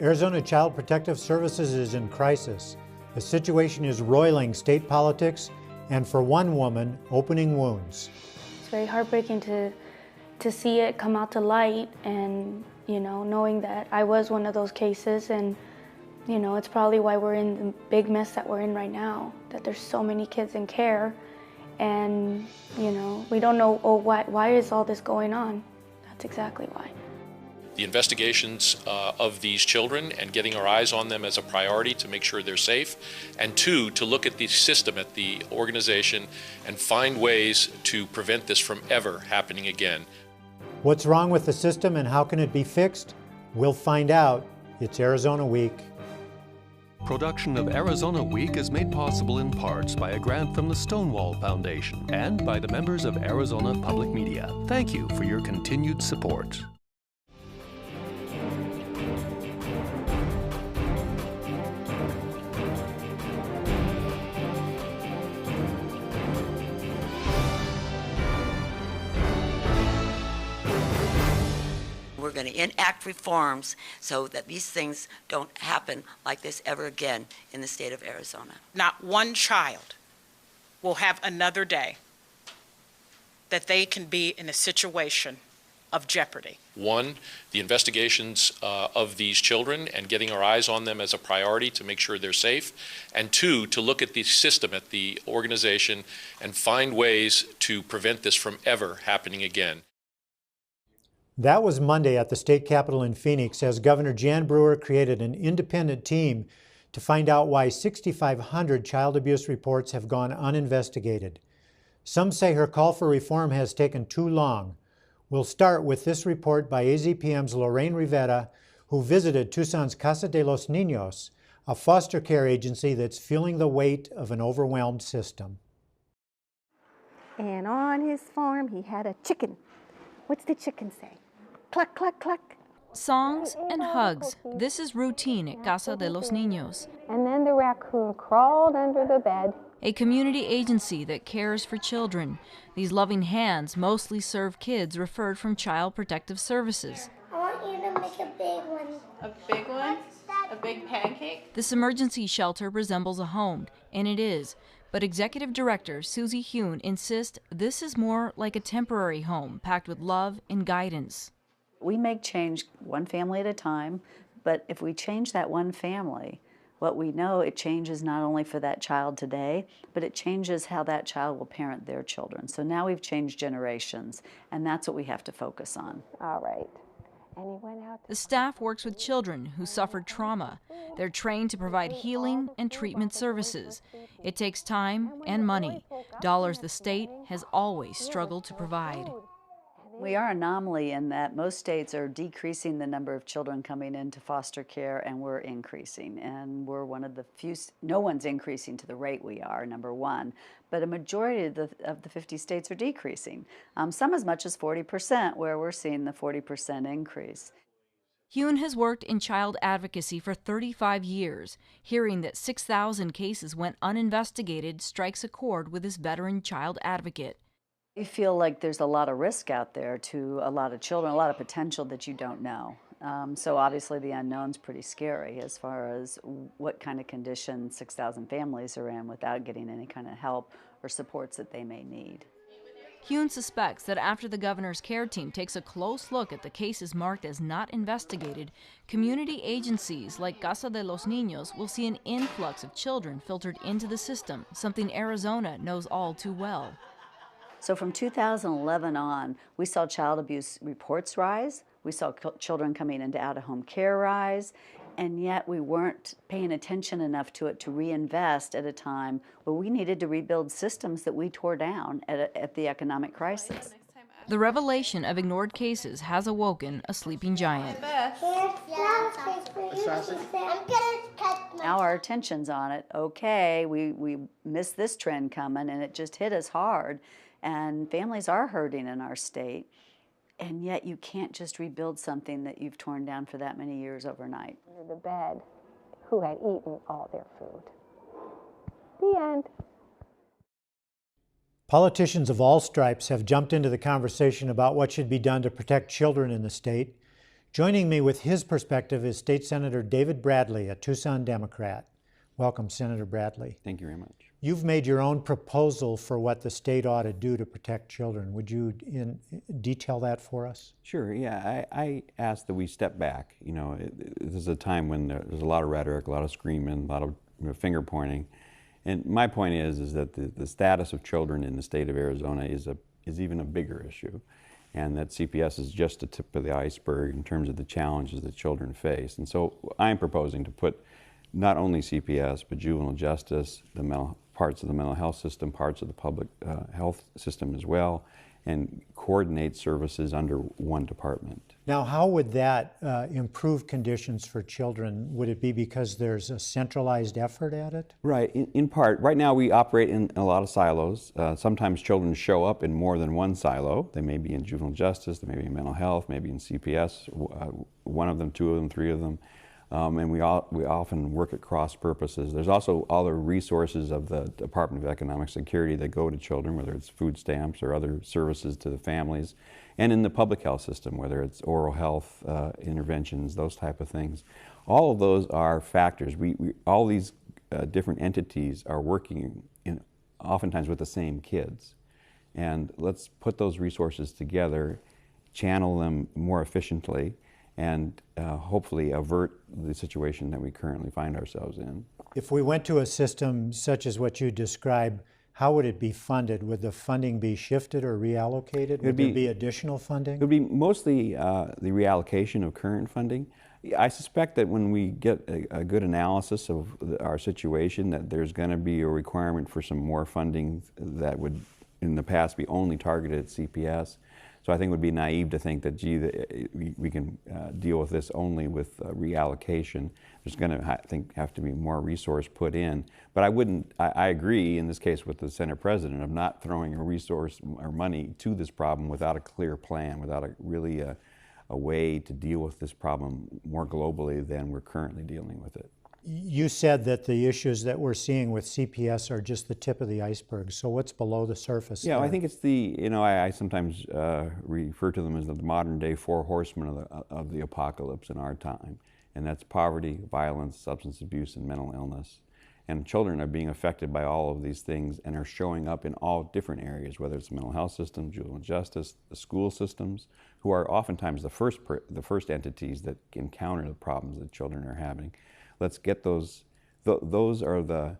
Arizona Child Protective Services is in crisis. The situation is roiling state politics and, for one woman, opening wounds. It's very heartbreaking to see it come out to light and, knowing that I was one of those cases, and, it's probably why we're in the big mess that we're in right now, that there's so many kids in care and, we don't know, why is all this going on? That's exactly why. The investigations of these children and getting our eyes on them as a priority to make sure they're safe, and two, to look at the system, at the organization, and find ways to prevent this from ever happening again. What's wrong with the system and how can it be fixed? We'll find out. It's Arizona Week. Production of Arizona Week is made possible in parts by a grant from the Stonewall Foundation and by the members of Arizona Public Media. Thank you for your continued support. We're going to enact reforms so that these things don't happen like this ever again in the state of Arizona. Not one child will have another day that they can be in a situation of jeopardy. One, the investigations of these children and getting our eyes on them as a priority to make sure they're safe, and two, to look at the system, at the organization, and find ways to prevent this from ever happening again. That was Monday at the state capitol in Phoenix as Governor Jan Brewer created an independent team to find out why 6,500 child abuse reports have gone uninvestigated. Some say her call for reform has taken too long. We'll start with this report by AZPM's Lorraine Rivera, who visited Tucson's Casa de los Niños, a foster care agency that's feeling the weight of an overwhelmed system. And on his farm, he had a chicken. What's the chicken say? Cluck, cluck, cluck. Songs and hugs. This is routine at Casa de los Niños. And then the raccoon crawled under the bed. A community agency that cares for children. These loving hands mostly serve kids referred from Child Protective Services. I want you to make a big one. A big one? A big pancake? This emergency shelter resembles a home, and it is. But Executive Director Susie Hune insists this is more like a temporary home packed with love and guidance. We make change one family at a time, but if we change that one family, what we know, it changes not only for that child today, but it changes how that child will parent their children. So now we've changed generations, and that's what we have to focus on. All right. And he went out. The staff works with children who suffered trauma. They're trained to provide healing and treatment services. It takes time and money, dollars the state has always struggled to provide. We are an anomaly in that most states are decreasing the number of children coming into foster care, and we're increasing. And we're one of the few, no one's increasing to the rate we are, number one. But a majority of the 50 states are decreasing. Some as much as 40%, where we're seeing the 40% increase. Hune has worked in child advocacy for 35 years. Hearing that 6,000 cases went uninvestigated strikes a chord with this veteran child advocate. We feel like there's a lot of risk out there to a lot of children, a lot of potential that you don't know. So obviously the unknown's pretty scary as far as what kind of condition 6,000 families are in without getting any kind of help or supports that they may need. Hune suspects that after the governor's care team takes a close look at the cases marked as not investigated, community agencies like Casa de los Niños will see an influx of children filtered into the system, something Arizona knows all too well. So from 2011 on, we saw child abuse reports rise, we saw children coming into out-of-home care rise, and yet we weren't paying attention enough to it to reinvest at a time where we needed to rebuild systems that we tore down at the economic crisis. The revelation of ignored cases has awoken a sleeping giant. Now our attention's on it. Okay, we missed this trend coming, and it just hit us hard. And families are hurting in our state, and yet you can't just rebuild something that you've torn down for that many years overnight. Under the bed, who had eaten all their food. The end. Politicians of all stripes have jumped into the conversation about what should be done to protect children in the state. Joining me with his perspective is State Senator David Bradley, a Tucson Democrat. Welcome, Senator Bradley. Thank you very much. You've made your own proposal for what the state ought to do to protect children. Would you detail that for us? Sure, yeah. I asked that we step back. You know, this is a time when there's a lot of rhetoric, a lot of screaming, a lot of finger pointing. And my point is that the status of children in the state of Arizona is even a bigger issue, and that CPS is just the tip of the iceberg in terms of the challenges that children face. And so I'm proposing to put not only CPS, but juvenile justice, parts of the mental health system, parts of the public health system as well, and coordinate services under one department. Now, how would that improve conditions for children? Would it be because there's a centralized effort at it? Right, in part. Right now we operate in a lot of silos. Sometimes children show up in more than one silo. They may be in juvenile justice, they may be in mental health, maybe in CPS, one of them, two of them, three of them. And we often work at cross purposes. There's also other resources of the Department of Economic Security that go to children, whether it's food stamps or other services to the families, and in the public health system, whether it's oral health interventions, those type of things. All of those are factors. All these different entities are working oftentimes with the same kids. And let's put those resources together, channel them more efficiently, and hopefully avert the situation that we currently find ourselves in. If we went to a system such as what you described, how would it be funded? Would the funding be shifted or reallocated? Would there be additional funding? It would be mostly the reallocation of current funding. I suspect that when we get a good analysis of our situation, that there's going to be a requirement for some more funding that would, in the past, be only targeted at CPS. So I think it would be naive to think that, gee, we can deal with this only with reallocation. There's going to, have to be more resource put in. But I agree in this case with the Senate President of not throwing a resource or money to this problem without a clear plan, without a way to deal with this problem more globally than we're currently dealing with it. You said that the issues that we're seeing with CPS are just the tip of the iceberg. So what's below the surface? Yeah, there? I think it's I sometimes refer to them as the modern day four horsemen of the apocalypse in our time. And that's poverty, violence, substance abuse, and mental illness. And children are being affected by all of these things and are showing up in all different areas, whether it's the mental health system, juvenile justice, the school systems, who are oftentimes the first entities that encounter the problems that children are having. Let's get those are the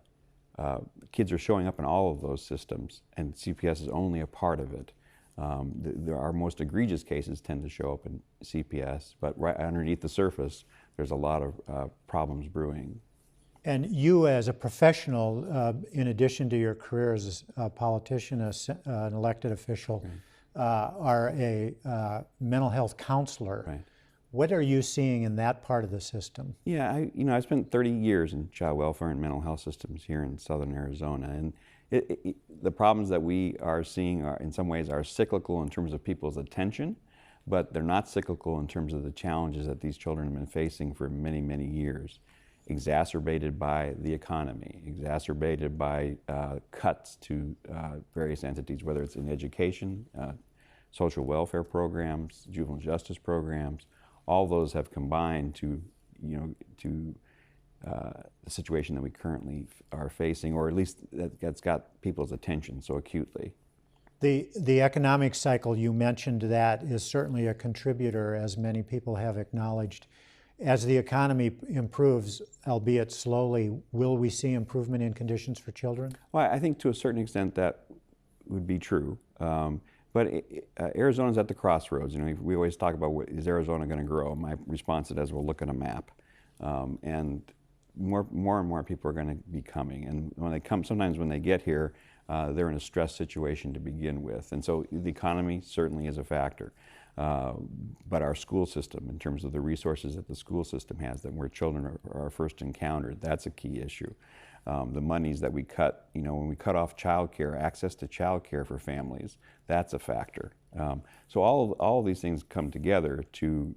kids are showing up in all of those systems, and CPS is only a part of it. Our most egregious cases tend to show up in CPS, but right underneath the surface, there's a lot of problems brewing. And you as a professional, in addition to your career as a politician, an elected official, are a mental health counselor. Right. What are you seeing in that part of the system? Yeah, I spent 30 years in child welfare and mental health systems here in southern Arizona, and the problems that we are seeing in some ways are cyclical in terms of people's attention, but they're not cyclical in terms of the challenges that these children have been facing for many, many years, exacerbated by the economy, exacerbated by cuts to various entities, whether it's in education, social welfare programs, juvenile justice programs. All those have combined to the situation that we currently are facing, or at least that's got people's attention so acutely. The economic cycle, you mentioned that, is certainly a contributor, as many people have acknowledged. As the economy improves, albeit slowly, will we see improvement in conditions for children? Well, I think to a certain extent that would be true. But Arizona's at the crossroads. We always talk about, is Arizona going to grow? My response to that is, we'll look at a map. And more and more people are going to be coming. And when they come, sometimes when they get here, they're in a stress situation to begin with. And so the economy certainly is a factor. But our school system, in terms of the resources that the school system has, that where children are first encountered, that's a key issue. The monies that we cut, when we cut off child care, access to child care for families, that's a factor. So all of these things come together to,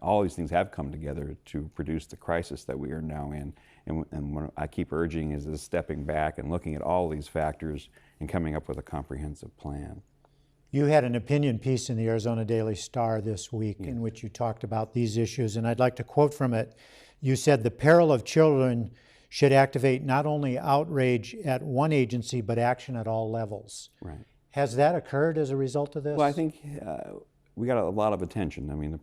all these things have come together to produce the crisis that we are now in. And what I keep urging is this stepping back and looking at all these factors and coming up with a comprehensive plan. You had an opinion piece in the Arizona Daily Star this week in which you talked about these issues, and I'd like to quote from it. You said, "The peril of children should activate not only outrage at one agency, but action at all levels." Right. Has that occurred as a result of this? Well, I think we got a lot of attention. I mean,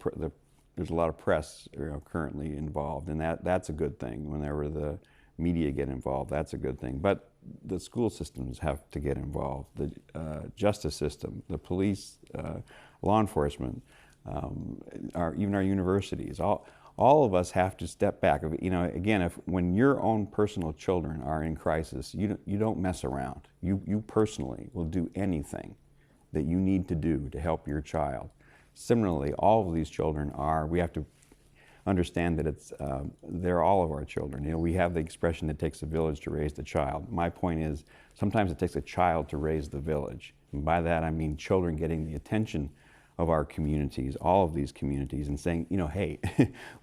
there's a lot of press currently involved, and that's a good thing. Whenever the media get involved, that's a good thing. But the school systems have to get involved. The justice system, the police, law enforcement, even our universities. All of us have to step back. Again, when your own personal children are in crisis, you don't mess around. You personally will do anything that you need to do to help your child. Similarly, all of these children we have to understand that they're all of our children. We have the expression, it takes a village to raise the child. My point is, sometimes it takes a child to raise the village. And by that I mean children getting the attention of our communities, all of these communities, and saying, hey,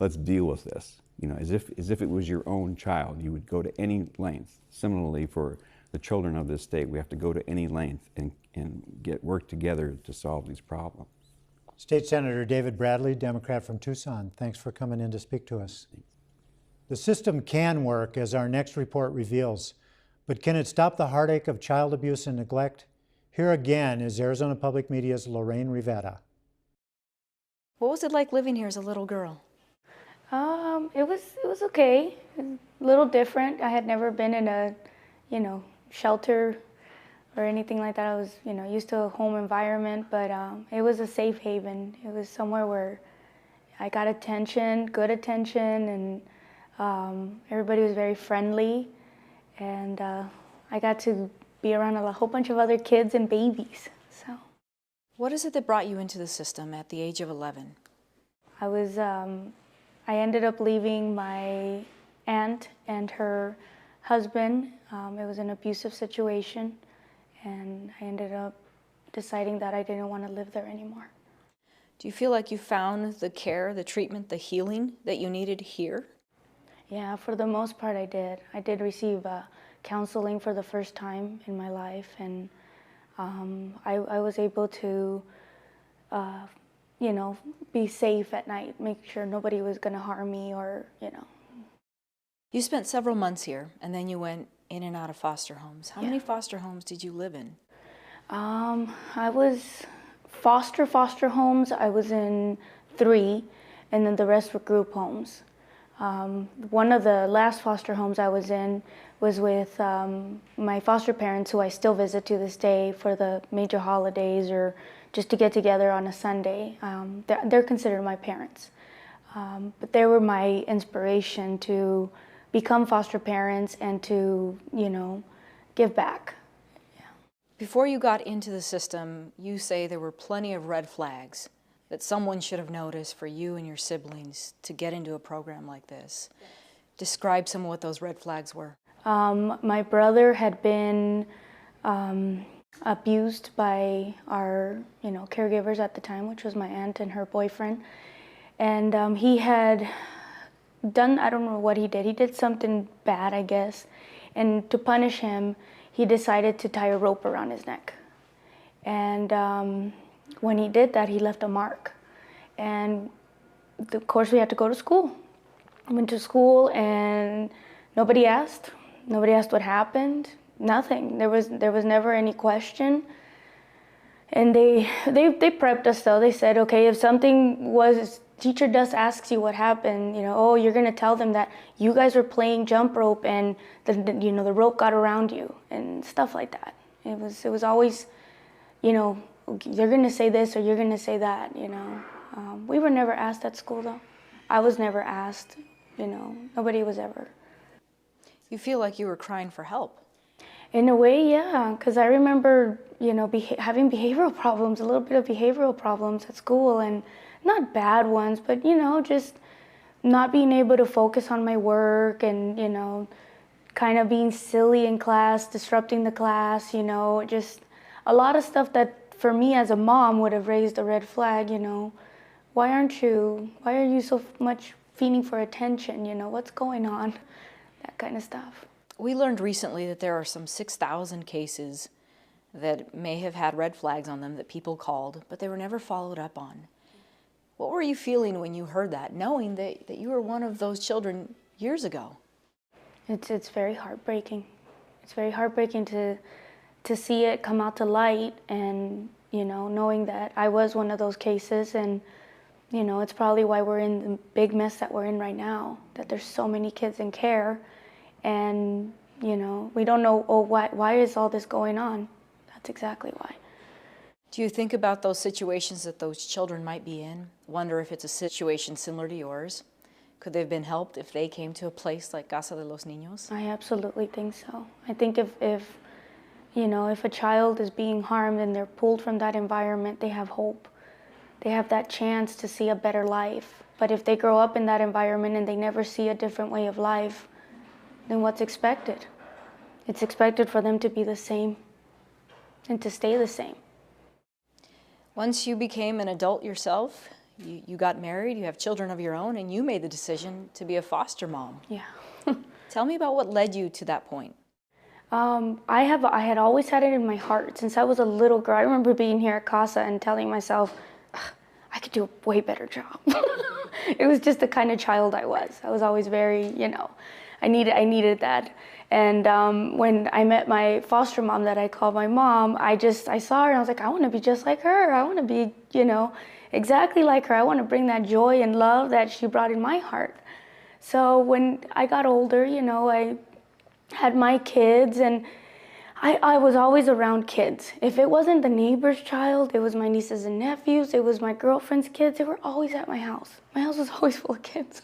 let's deal with this. As if it was your own child, you would go to any length. Similarly, for the children of this state, we have to go to any length and work together to solve these problems. State Senator David Bradley, Democrat from Tucson, thanks for coming in to speak to us. The system can work, as our next report reveals, but can it stop the heartache of child abuse and neglect? Here again is Arizona Public Media's Lorraine Rivera. What was it like living here as a little girl? It was okay. A little different. I had never been in a, shelter or anything like that. I was, used to a home environment, but it was a safe haven. It was somewhere where I got attention, good attention, and everybody was very friendly. And I got to be around a whole bunch of other kids and babies. So, what is it that brought you into the system at the age of 11? I ended up leaving my aunt and her husband. It was an abusive situation. And I ended up deciding that I didn't want to live there anymore. Do you feel like you found the care, the treatment, the healing that you needed here? Yeah, for the most part I did. I did receive counseling for the first time in my life, and I was able to, be safe at night, make sure nobody was going to harm me or. You spent several months here, and then you went in and out of foster homes. How many foster homes did you live in? I was foster homes. I was in 3, and then the rest were group homes. One of the last foster homes I was in was with my foster parents, who I still visit to this day for the major holidays or just to get together on a Sunday. They're considered my parents. But they were my inspiration to become foster parents and to, give back. Yeah. Before you got into the system, you say there were plenty of red flags that someone should have noticed for you and your siblings to get into a program like this. Describe some of what those red flags were. My brother had been abused by our, caregivers at the time, which was my aunt and her boyfriend. And he had done, I don't know what he did. He did something bad, I guess. And to punish him, he decided to tie a rope around his neck. And when he did that, he left a mark. And of course, we had to go to school. I went to school and nobody asked. Nobody asked what happened. Nothing. There was never any question. And they prepped us though. They said, okay, if something was, teacher just asks you what happened, you're gonna tell them that you guys were playing jump rope and the rope got around you and stuff like that. It was always, you're gonna say this or you're gonna say that, We were never asked at school though. I was never asked, nobody was ever. You feel like you were crying for help. In a way, yeah, because I remember, having behavioral problems, a little bit of behavioral problems at school, and not bad ones, but, just not being able to focus on my work and, kind of being silly in class, disrupting the class, just a lot of stuff that for me as a mom would have raised a red flag, why are you so much feeding for attention, what's going on, that kind of stuff. We learned recently that there are some 6,000 cases that may have had red flags on them that people called, but they were never followed up on. What were you feeling when you heard that, knowing that you were one of those children years ago? It's very heartbreaking. It's very heartbreaking to see it come out to light, and knowing that I was one of those cases, and it's probably why we're in the big mess that we're in right now, that there's so many kids in care, and we don't know, why is all this going on? That's exactly why. Do you think about those situations that those children might be in? Wonder if it's a situation similar to yours? Could they have been helped if they came to a place like Casa de los Niños? I absolutely think so. I think if a child is being harmed and they're pulled from that environment, they have hope. They have that chance to see a better life. But if they grow up in that environment and they never see a different way of life, then what's expected? It's expected for them to be the same and to stay the same. Once you became an adult yourself, you got married, you have children of your own, and you made the decision to be a foster mom. Yeah. Tell me about what led you to that point. I had always had it in my heart since I was a little girl. I remember being here at Casa and telling myself, I could do a way better job. It was just the kind of child I was. I was always very, I needed that. And when I met my foster mom that I call my mom, I saw her and I was like, I want to be just like her. I want to be, exactly like her. I want to bring that joy and love that she brought in my heart. So when I got older, I had my kids, and I was always around kids. If it wasn't the neighbor's child, it was my nieces and nephews, it was my girlfriend's kids. They were always at my house. My house was always full of kids.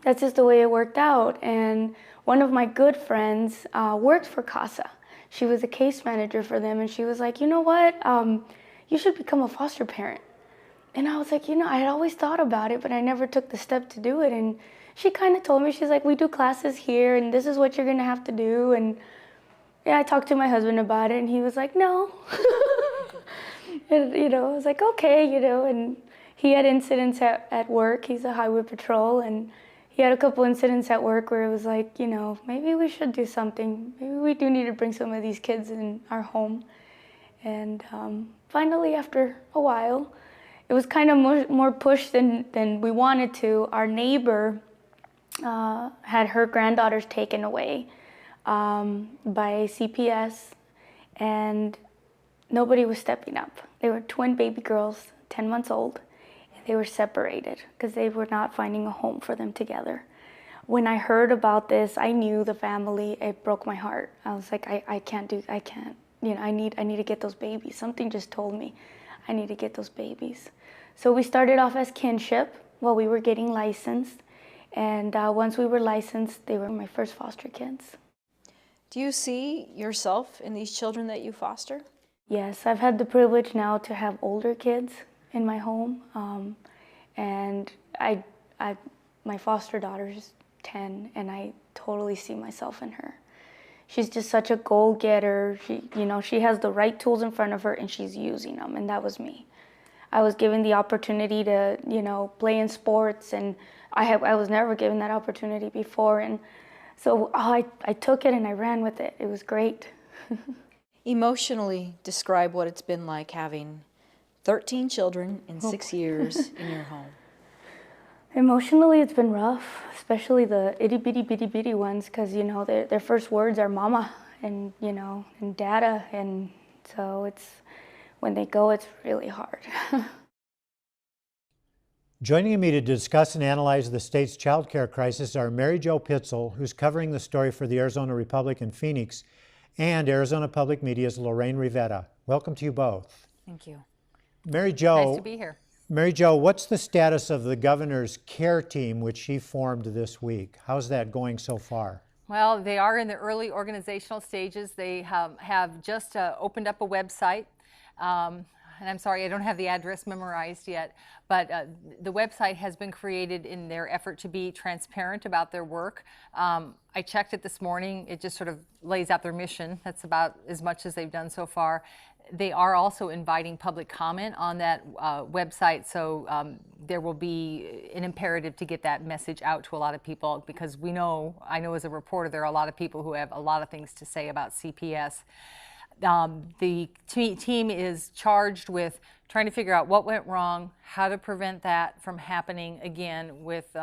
That's just the way it worked out. And one of my good friends worked for Casa. She was a case manager for them, and she was like, you know what? You should become a foster parent. And I was like, I had always thought about it, but I never took the step to do it. And she kind of told me, she's like, we do classes here, and this is what you're going to have to do. And yeah, I talked to my husband about it, and he was like, no. And, I was like, okay, and he had incidents at work. He's a highway patrol, and he had a couple incidents at work where it was like, maybe we should do something. Maybe we do need to bring some of these kids in our home. And finally, after a while, it was kind of more pushed than we wanted to. Our neighbor had her granddaughters taken away by CPS, and nobody was stepping up. They were twin baby girls, 10 months old. They were separated because they were not finding a home for them together. When I heard about this, I knew the family. It broke my heart. I was like, I can't. I need to get those babies. Something just told me I need to get those babies. So we started off as kinship while we were getting licensed. And once we were licensed, they were my first foster kids. Do you see yourself in these children that you foster? Yes, I've had the privilege now to have older kids in my home. And my foster daughter is 10, and I totally see myself in her. She's just such a goal-getter. She has the right tools in front of her, and she's using them, and that was me. I was given the opportunity to, play in sports, and I was never given that opportunity before, and so I took it and I ran with it. It was great. Emotionally describe what it's been like having 13 children in 6 years in your home. Emotionally, it's been rough, especially the itty-bitty ones, because, their first words are mama and, and dada, and so when they go, it's really hard. Joining me to discuss and analyze the state's child care crisis are Mary Jo Pitzel, who's covering the story for the Arizona Republic in Phoenix, and Arizona Public Media's Lorraine Rivera. Welcome to you both. Thank you. Mary Jo. Nice to be here. Mary Jo, what's the status of the governor's care team, which she formed this week? How's that going so far? Well, they are in the early organizational stages. They have just opened up a website. And I'm sorry, I don't have the address memorized yet, but the website has been created in their effort to be transparent about their work. I checked it this morning. It just sort of lays out their mission. That's about as much as they've done so far. They are also inviting public comment on that website, so there will be an imperative to get that message out to a lot of people, because I know as a reporter, there are a lot of people who have a lot of things to say about CPS. The team is charged with trying to figure out what went wrong, how to prevent that from happening again with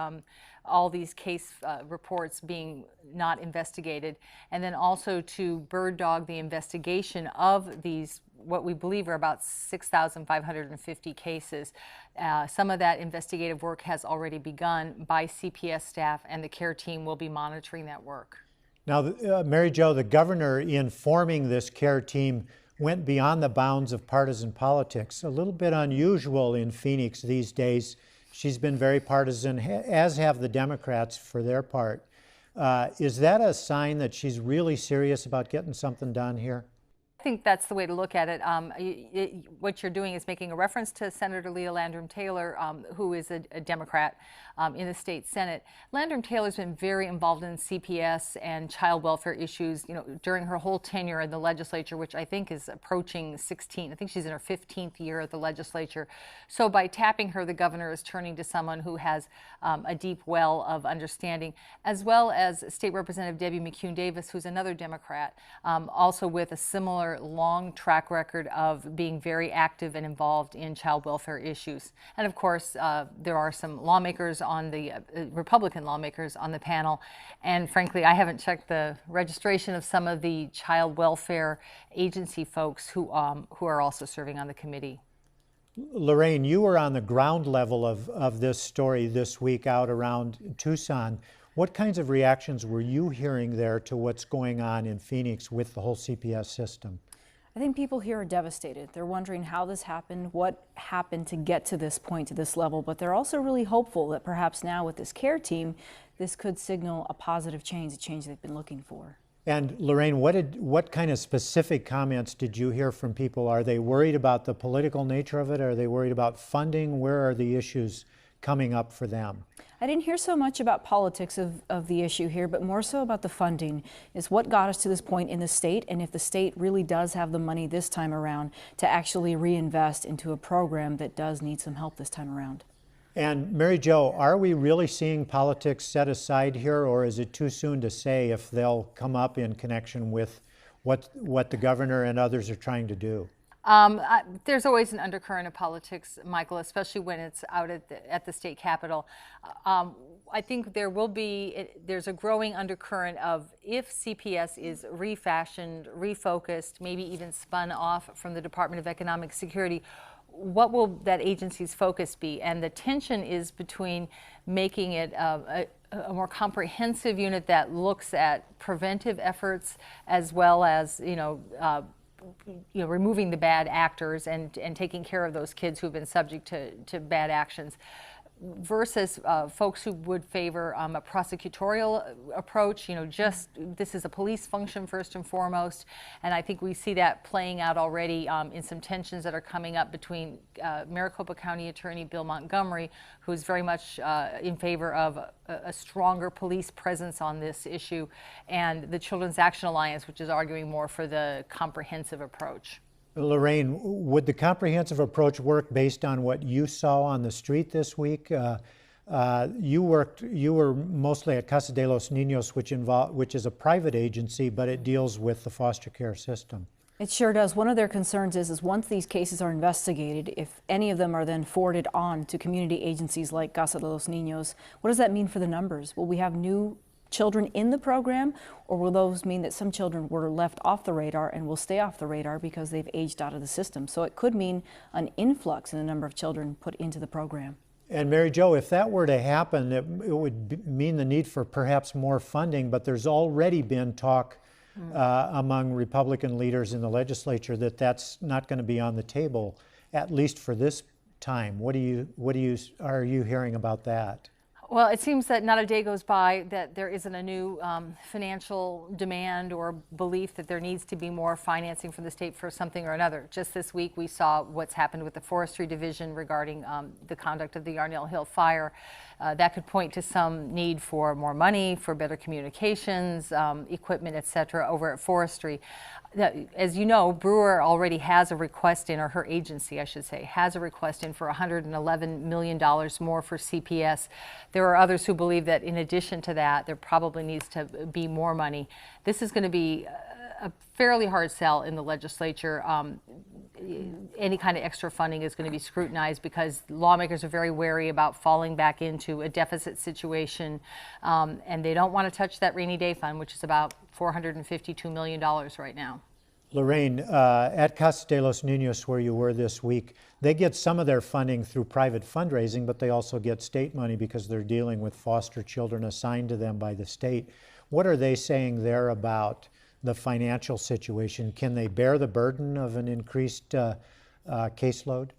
all these case reports being not investigated, and then also to bird dog the investigation of these, what we believe are about 6,550 cases. Some of that investigative work has already begun by CPS staff, and the CARE team will be monitoring that work. Now, Mary Jo, the governor, in forming this CARE team, went beyond the bounds of partisan politics. A little bit unusual in Phoenix these days. She's been very partisan, as have the Democrats for their part. Is that a sign that she's really serious about getting something done here? I think that's the way to look at it. What you're doing is making a reference to Senator Leah Landrum Taylor, who is a Democrat in the state Senate. Landrum Taylor's been very involved in CPS and child welfare issues, during her whole tenure in the legislature, which I think is approaching 16. I think she's in her 15th year at the legislature. So by tapping her, the governor is turning to someone who has a deep well of understanding, as well as State Representative Debbie McCune Davis, who's another Democrat, also with a similar long track record of being very active and involved in child welfare issues. And of course, there are some lawmakers on the Republican lawmakers on the panel, and frankly, I haven't checked the registration of some of the child welfare agency folks who are also serving on the committee. Lorraine, you were on the ground level of this story this week out around Tucson. What kinds of reactions were you hearing there to what's going on in Phoenix with the whole CPS system? I think people here are devastated. They're wondering how this happened, what happened to get to this point, to this level, but they're also really hopeful that perhaps now with this CARE team, this could signal a positive change, a change they've been looking for. And Lorraine, what kind of specific comments did you hear from people? Are they worried about the political nature of it? Are they worried about funding? Where are the issues coming up for them? I didn't hear so much about politics of the issue here, but more so about the funding, is what got us to this point in the state, and if the state really does have the money this time around to actually reinvest into a program that does need some help this time around. And Mary Jo, are we really seeing politics set aside here, or is it too soon to say if they'll come up in connection with what the governor and others are trying to do? There's always an undercurrent of politics, Michael, especially when it's out at the state capitol. I think there's a growing undercurrent of, if CPS is refashioned, refocused, maybe even spun off from the Department of Economic Security, what will that agency's focus be? And the tension is between making it a more comprehensive unit that looks at preventive efforts, as well as, removing the bad actors and taking care of those kids who've been subject to bad actions, versus folks who would favor a prosecutorial approach. This is a police function first and foremost, and I think we see that playing out already in some tensions that are coming up between Maricopa County Attorney Bill Montgomery, who's very much in favor of a stronger police presence on this issue, and the Children's Action Alliance, which is arguing more for the comprehensive approach. Lorraine, would the comprehensive approach work based on what you saw on the street this week? You were mostly at Casa de los Niños, which is a private agency, but it deals with the foster care system. It sure does. One of their concerns is once these cases are investigated, if any of them are then forwarded on to community agencies like Casa de los Niños, what does that mean for the numbers? Will we have new children in the program, or will those mean that some children were left off the radar and will stay off the radar because they've aged out of the system? So it could mean an influx in the number of children put into the program. And Mary Jo, if that were to happen, it would mean the need for perhaps more funding, but there's already been talk among Republican leaders in the legislature that that's not going to be on the table, at least for this time. What are you hearing about that? Well, it seems that not a day goes by that there isn't a new financial demand or belief that there needs to be more financing from the state for something or another. Just this week, we saw what's happened with the Forestry Division regarding the conduct of the Yarnell Hill fire. That could point to some need for more money, for better communications, equipment, et cetera, over at Forestry. As you know, Brewer already has a request in, or her agency, I should say, has a request in for $111 million more for CPS. There are others who believe that in addition to that, there probably needs to be more money. This is going to be a fairly hard sell in the legislature. Any kind of extra funding is going to be scrutinized because lawmakers are very wary about falling back into a deficit situation, and they don't want to touch that rainy day fund, which is about $452 million right now. Lorraine, at Casa de los Niños, where you were this week, they get some of their funding through private fundraising, but they also get state money because they're dealing with foster children assigned to them by the state. What are they saying there about the financial situation? Can they bear the burden of an increased caseload?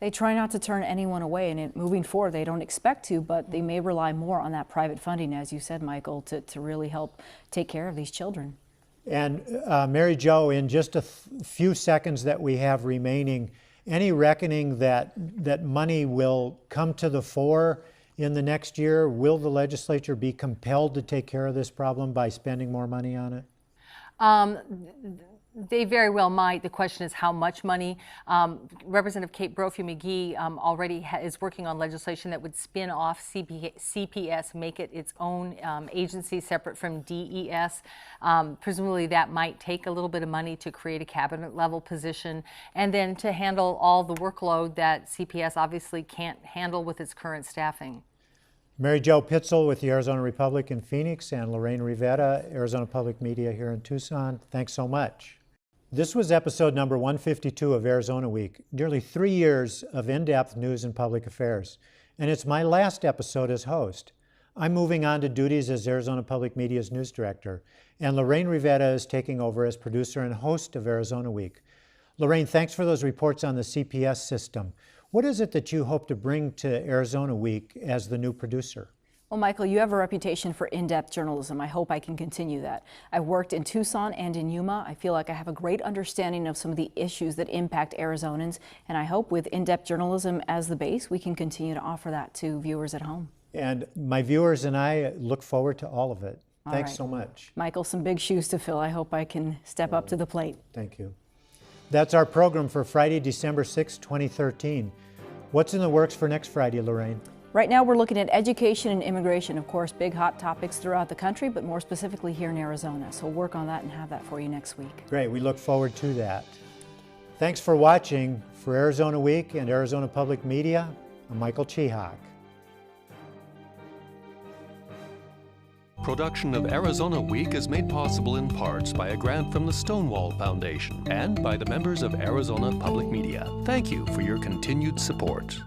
They try not to turn anyone away, and moving forward, they don't expect to, but they may rely more on that private funding, as you said, Michael, to really help take care of these children. And Mary Jo, in just a few seconds that we have remaining, any reckoning that money will come to the fore in the next year? Will the legislature be compelled to take care of this problem by spending more money on it? They very well might. The question is how much money. Representative Kate Brophy-McGee already is working on legislation that would spin off CPS, make it its own agency separate from DES. Presumably that might take a little bit of money to create a cabinet level position and then to handle all the workload that CPS obviously can't handle with its current staffing. Mary Jo Pitzel with the Arizona Republic in Phoenix and Lorraine Rivera, Arizona Public Media here in Tucson. Thanks so much. This was episode number 152 of Arizona Week, nearly 3 years of in-depth news and public affairs. And it's my last episode as host. I'm moving on to duties as Arizona Public Media's news director, and Lorraine Rivera is taking over as producer and host of Arizona Week. Lorraine, thanks for those reports on the CPS system. What is it that you hope to bring to Arizona Week as the new producer? Well, Michael, you have a reputation for in-depth journalism. I hope I can continue that. I've worked in Tucson and in Yuma. I feel like I have a great understanding of some of the issues that impact Arizonans, and I hope with in-depth journalism as the base, we can continue to offer that to viewers at home. And my viewers and I look forward to all of it. Thanks so much. Michael, some big shoes to fill. I hope I can step up to the plate. Thank you. That's our program for Friday, December 6, 2013. What's in the works for next Friday, Lorraine? Right now we're looking at education and immigration, of course, big hot topics throughout the country, but more specifically here in Arizona. So we'll work on that and have that for you next week. Great, we look forward to that. Thanks for watching. For Arizona Week and Arizona Public Media, I'm Michael Chihak. Production of Arizona Week is made possible in parts by a grant from the Stonewall Foundation and by the members of Arizona Public Media. Thank you for your continued support.